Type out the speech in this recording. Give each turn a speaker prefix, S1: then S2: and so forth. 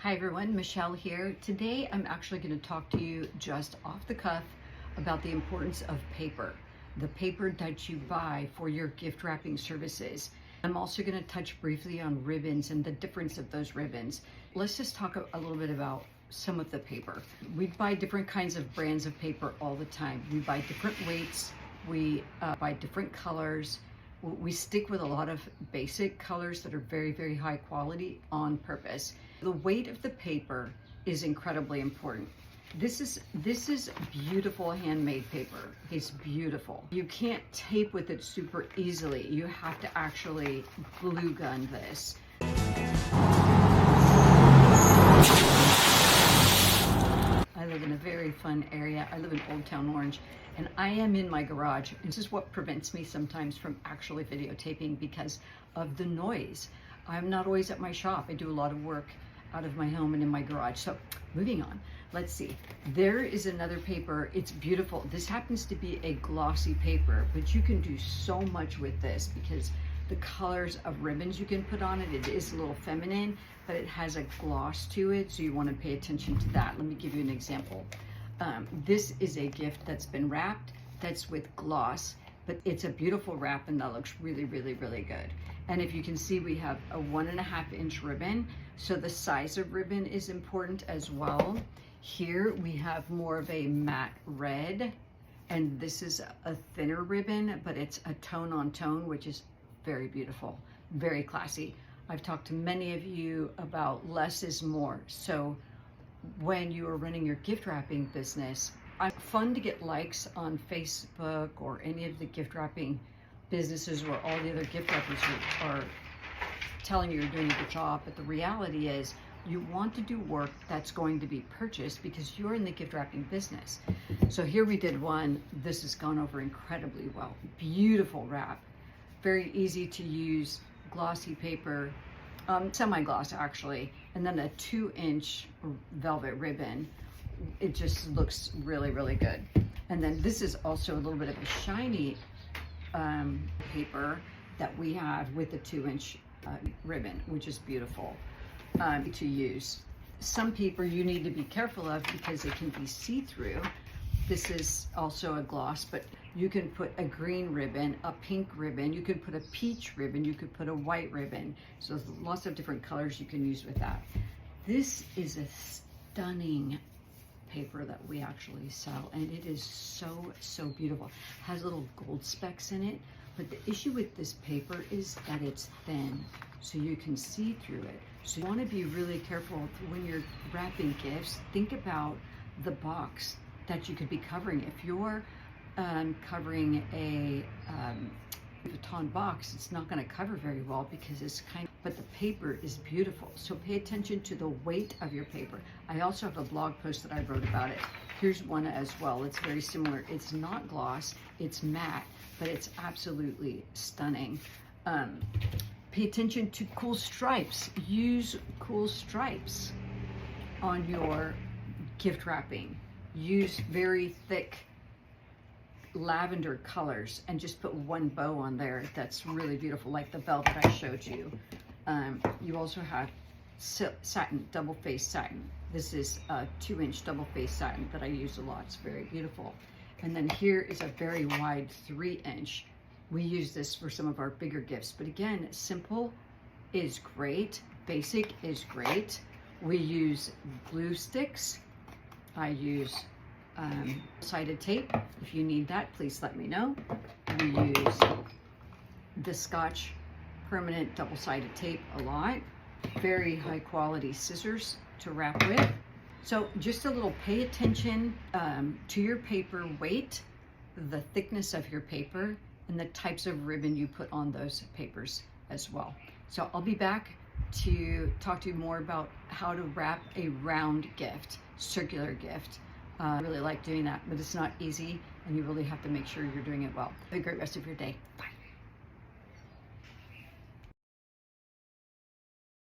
S1: Hi everyone, Michelle here. Today I'm actually going to talk to you just off the cuff about the importance of paper, the paper that you buy for your gift wrapping services. I'm also going to touch briefly on ribbons and the difference of those ribbons. Let's just talk a little bit about some of the paper. We buy different kinds of brands of paper all the time. We buy different weights, we buy different colors. We stick with a lot of basic colors that are very, very high quality on purpose. The weight of the paper is incredibly important. This is beautiful handmade paper. It's beautiful. You can't tape with it super easily. You have to actually glue gun this. I live in a very fun area. I live in Old Town Orange, and I am in my garage. This is what prevents me sometimes from actually videotaping because of the noise. I'm not always at my shop. I do a lot of work out of my home and in my garage. So moving on, let's see. There is another paper. It's beautiful. This happens to be a glossy paper, but you can do so much with this because the colors of ribbons you can put on it, it is a little feminine, but it has a gloss to it, so you want to pay attention to that. Let me give you an example. This is a gift that's been wrapped, that's with gloss, but it's a beautiful wrap and that looks really, really, really good. And if you can see, we have a 1.5 inch ribbon, so the size of ribbon is important as well. Here we have more of a matte red, and this is a thinner ribbon, but it's a tone on tone, which is very beautiful, very classy. I've talked to many of you about less is more. So when you are running your gift wrapping business, it's fun to get likes on Facebook or any of the gift wrapping businesses where all the other gift wrappers are telling you you're doing a good job. But the reality is you want to do work that's going to be purchased because you're in the gift wrapping business. So here we did one. This has gone over incredibly well. Beautiful wrap. Very easy to use, glossy paper, semi-gloss actually, and then a 2-inch velvet ribbon. It just looks really, really good. And then this is also a little bit of a shiny paper that we have with the 2-inch ribbon, which is beautiful to use. Some paper you need to be careful of because it can be see-through. This is also a gloss, but you can put a green ribbon, a pink ribbon, you could put a peach ribbon, you could put a white ribbon. So there's lots of different colors you can use with that. This is a stunning paper that we actually sell, and it is so, so beautiful. It has little gold specks in it, but the issue with this paper is that it's thin, so you can see through it. So you want to be really careful when you're wrapping gifts. Think about the box that you could be covering. If you're covering a baton box, it's not going to cover very well because it's but the paper is beautiful. So pay attention to the weight of your paper. I also have a blog post that I wrote about it. Here's one as well. It's very similar. It's not gloss, it's matte, but it's absolutely stunning. Pay attention to cool stripes. Use cool stripes on your gift wrapping. Use very thick lavender colors and just put one bow on there that's really beautiful, like the velvet I showed you. You also have satin, double-faced satin. This is a 2-inch double-faced satin that I use a lot. It's very beautiful. And then here is a very wide 3-inch. We use this for some of our bigger gifts, but again, simple is great, basic is great. We use glue sticks. I use sided tape. If you need that, please let me know. We use the Scotch permanent double-sided tape a lot. Very high quality scissors to wrap with. So just a little pay attention to your paper weight, the thickness of your paper, and the types of ribbon you put on those papers as well. So I'll be back to talk to you more about how to wrap a round gift, circular gift. I really like doing that, but it's not easy and you really have to make sure you're doing it well. Have a great rest of your day. Bye.